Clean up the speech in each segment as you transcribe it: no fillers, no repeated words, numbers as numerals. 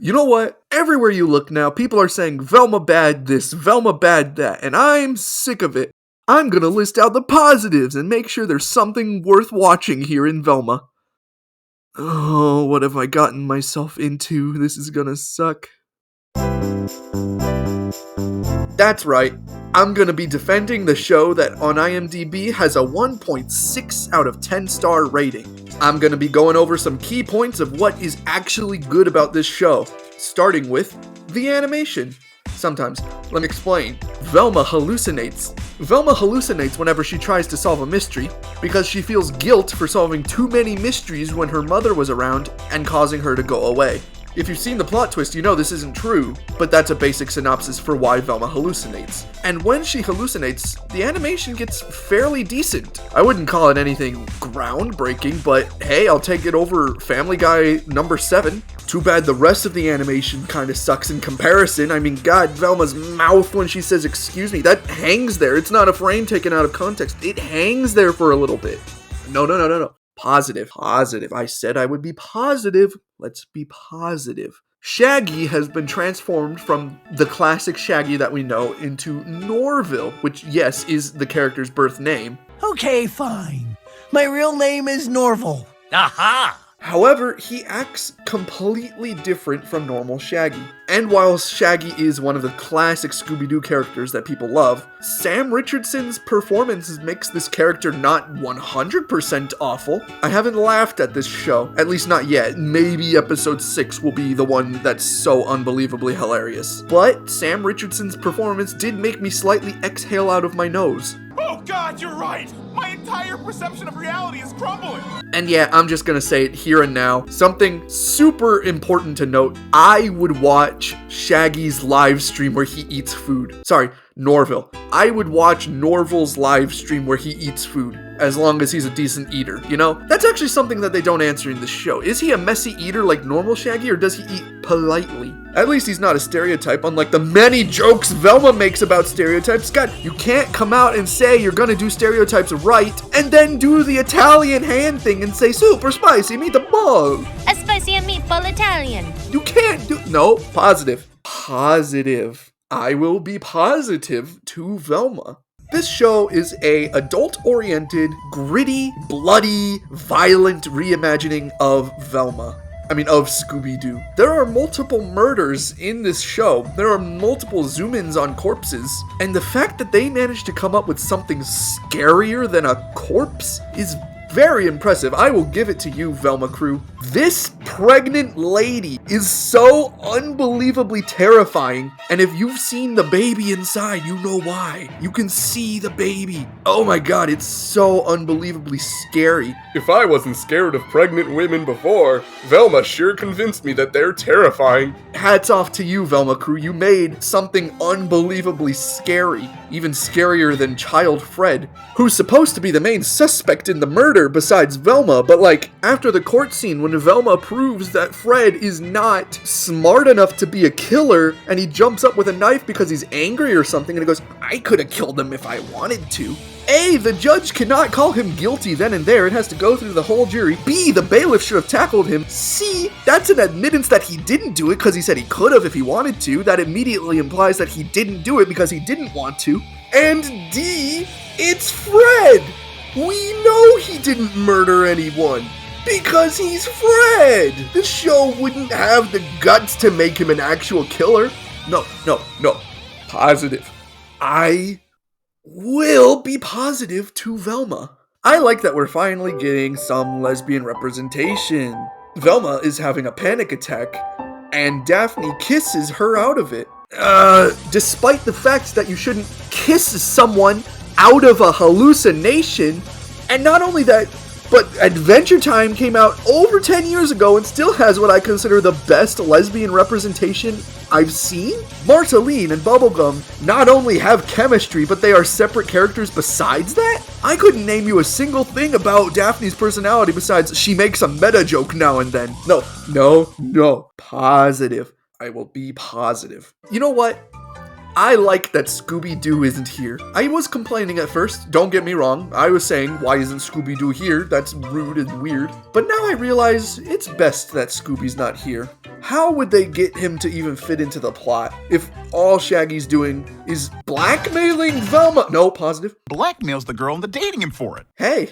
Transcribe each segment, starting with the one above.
You know what? Everywhere you look now, people are saying Velma bad this, Velma bad that, and I'm sick of it. I'm gonna list out the positives and make sure there's something worth watching here in Velma. Oh, what have I gotten myself into? This is gonna suck. That's right. I'm gonna be defending the show that on IMDb has a 1.6 out of 10 star rating. I'm gonna be going over some key points of what is actually good about this show, starting with the animation. Sometimes. Let me explain. Velma hallucinates. Velma hallucinates whenever she tries to solve a mystery, because she feels guilt for solving too many mysteries when her mother was around and causing her to go away. If you've seen the plot twist, you know this isn't true, but that's a basic synopsis for why Velma hallucinates. And when she hallucinates, the animation gets fairly decent. I wouldn't call it anything groundbreaking, but hey, I'll take it over Family Guy number 7. Too bad the rest of the animation kinda sucks in comparison. I mean, God, Velma's mouth when she says excuse me, that hangs there. It's not a frame taken out of context. It hangs there for a little bit. No. Positive. I said I would be positive. Let's be positive. Shaggy has been transformed from the classic Shaggy that we know into Norville, which, yes, is the character's birth name. Okay, fine. My real name is Norville. Aha! However, he acts completely different from normal Shaggy. And while Shaggy is one of the classic Scooby-Doo characters that people love, Sam Richardson's performance makes this character not 100% awful. I haven't laughed at this show, at least not yet. Maybe episode 6 will be the one that's so unbelievably hilarious. But Sam Richardson's performance did make me slightly exhale out of my nose. Oh God, you're right! My entire perception of reality is crumbling! And yeah, I'm just gonna say it here and now. Something super important to note. I would watch Shaggy's live stream where he eats food. Sorry, Norville. I would watch Norville's live stream where he eats food, as long as he's a decent eater, you know? That's actually something that they don't answer in the show. Is he a messy eater like normal Shaggy, or does he eat politely? At least he's not a stereotype, unlike the many jokes Velma makes about stereotypes. God, you can't come out and say you're gonna do stereotypes right, and then do the Italian hand thing and say super spicy meatball. A spicy and meatball Italian. You can't do- No, positive. Positive. I will be positive to Velma. This show is a adult-oriented, gritty, bloody, violent reimagining of Velma. Of Scooby-Doo. There are multiple murders in this show. There are multiple zoom-ins on corpses. And the fact that they managed to come up with something scarier than a corpse is very impressive. I will give it to you, Velma crew. This pregnant lady is so unbelievably terrifying, and if you've seen the baby inside, you know why. You can see the baby. Oh my God, it's so unbelievably scary. If I wasn't scared of pregnant women before, Velma sure convinced me that they're terrifying. Hats off to you, Velma crew. You made something unbelievably scary. Even scarier than Child Fred, who's supposed to be the main suspect in the murder besides Velma, but after the court scene when Velma proves that Fred is not smart enough to be a killer, and he jumps up with a knife because he's angry or something, and he goes, I could have killed him if I wanted to. A, the judge cannot call him guilty then and there. It has to go through the whole jury. B, the bailiff should have tackled him. C, that's an admittance that he didn't do it because he said he could have if he wanted to. That immediately implies that he didn't do it because he didn't want to. And D, it's Fred. We know he didn't murder anyone because he's Fred. The show wouldn't have the guts to make him an actual killer. No. Positive. I will be positive to Velma. I like that we're finally getting some lesbian representation. Velma is having a panic attack, and Daphne kisses her out of it. Despite the fact that you shouldn't kiss someone out of a hallucination, and not only that, but Adventure Time came out over 10 years ago and still has what I consider the best lesbian representation I've seen. Marceline and Bubblegum not only have chemistry, but they are separate characters besides that. I couldn't name you a single thing about Daphne's personality besides she makes a meta joke now and then. No. Positive. I will be positive. You know what? I like that Scooby-Doo isn't here. I was complaining at first, don't get me wrong. I was saying, why isn't Scooby-Doo here? That's rude and weird. But now I realize it's best that Scooby's not here. How would they get him to even fit into the plot if all Shaggy's doing is blackmailing Velma? No, positive. Blackmails the girl into dating him for it. Hey,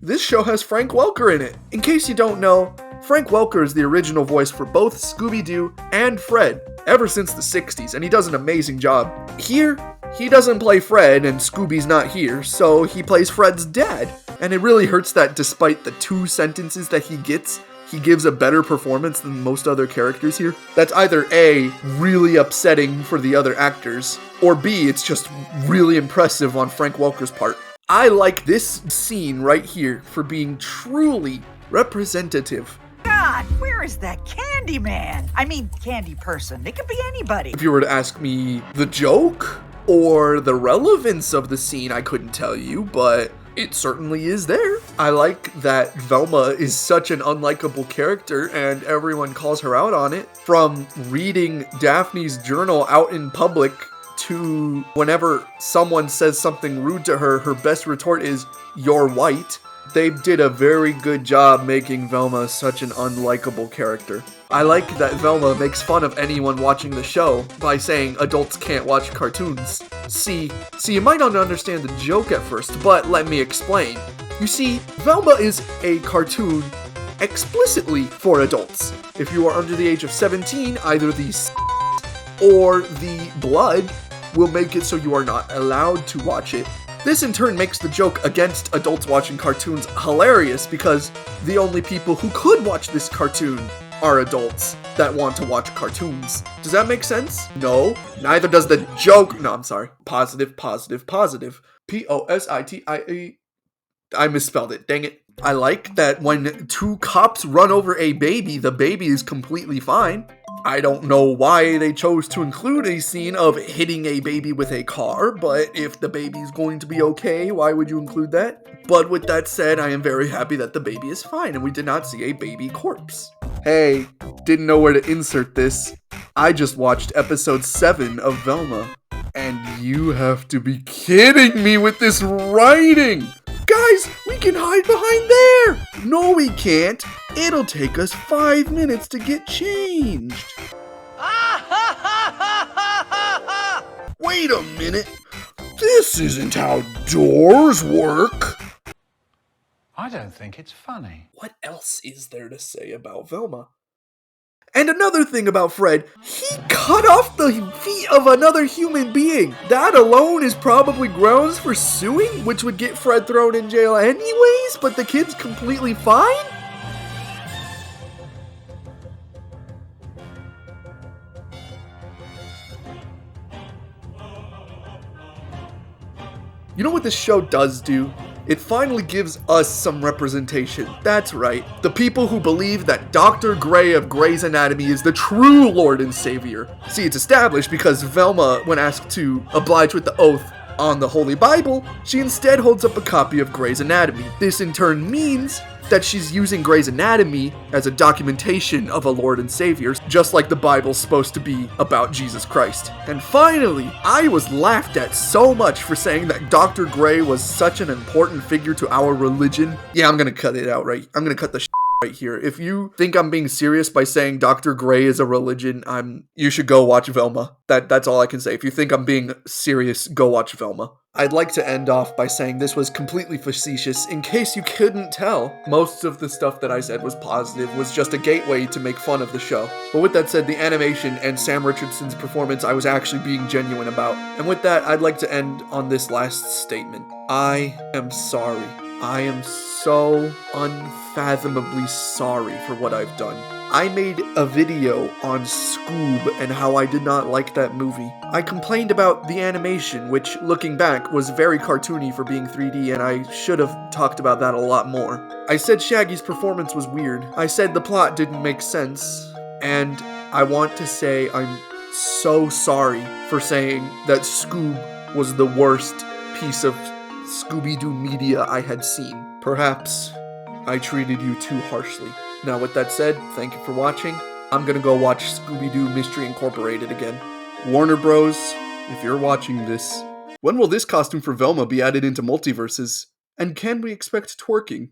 this show has Frank Welker in it. In case you don't know, Frank Welker is the original voice for both Scooby-Doo and Fred ever since the 60s, and he does an amazing job. Here, he doesn't play Fred and Scooby's not here, so he plays Fred's dad. And it really hurts that despite the 2 sentences that he gets, he gives a better performance than most other characters here. That's either A, really upsetting for the other actors, or B, it's just really impressive on Frank Welker's part. I like this scene right here for being truly representative. God, where is that candy man? I mean, candy person. It could be anybody. If you were to ask me the joke or the relevance of the scene, I couldn't tell you, but it certainly is there. I like that Velma is such an unlikable character and everyone calls her out on it. From reading Daphne's journal out in public to whenever someone says something rude to her, her best retort is, "You're white." They did a very good job making Velma such an unlikable character. I like that Velma makes fun of anyone watching the show by saying adults can't watch cartoons. See, you might not understand the joke at first, but let me explain. You see, Velma is a cartoon explicitly for adults. If you are under the age of 17, either the or the blood will make it so you are not allowed to watch it. This in turn makes the joke against adults watching cartoons hilarious because the only people who could watch this cartoon are adults that want to watch cartoons. Does that make sense? No, neither does the joke. No, I'm sorry. Positive. Positie. I misspelled it, dang it. I like that when 2 cops run over a baby, the baby is completely fine. I don't know why they chose to include a scene of hitting a baby with a car, but if the baby's going to be okay, why would you include that? But with that said, I am very happy that the baby is fine and we did not see a baby corpse. Hey, didn't know where to insert this. I just watched episode 7 of Velma, and you have to be kidding me with this writing! Guys, we can hide behind there! No, we can't. It'll take us 5 minutes to get changed. Wait a minute. This isn't how doors work. I don't think it's funny. What else is there to say about Velma? And another thing about Fred, he cut off the feet of another human being. That alone is probably grounds for suing, which would get Fred thrown in jail anyways, but the kid's completely fine? You know what this show does do? It finally gives us some representation. That's right. The people who believe that Dr. Gray of Grey's Anatomy is the true Lord and Savior. See, it's established because Velma, when asked to oblige with the oath on the Holy Bible, she instead holds up a copy of Grey's Anatomy. This in turn means that she's using Grey's Anatomy as a documentation of a Lord and Savior, just like the Bible's supposed to be about Jesus Christ. And finally, I was laughed at so much for saying that Dr. Gray was such an important figure to our religion. Yeah, I'm gonna cut it out right. I'm gonna cut the right here. If you think I'm being serious by saying Dr. Gray is a religion, you should go watch Velma. That's all I can say. If you think I'm being serious, go watch Velma. I'd like to end off by saying this was completely facetious. In case you couldn't tell, most of the stuff that I said was positive, was just a gateway to make fun of the show. But with that said, the animation and Sam Richardson's performance I was actually being genuine about. And with that, I'd like to end on this last statement. I am sorry. I am so unfathomably sorry for what I've done. I made a video on Scoob and how I did not like that movie. I complained about the animation, which, looking back, was very cartoony for being 3D, and I should have talked about that a lot more. I said Shaggy's performance was weird. I said the plot didn't make sense. And I want to say I'm so sorry for saying that Scoob was the worst piece of Scooby-Doo media I had seen. Perhaps I treated you too harshly. Now, with that said, thank you for watching. I'm gonna go watch Scooby-Doo Mystery Incorporated again. Warner Bros., if you're watching this, when will this costume for Velma be added into multiverses? And can we expect twerking?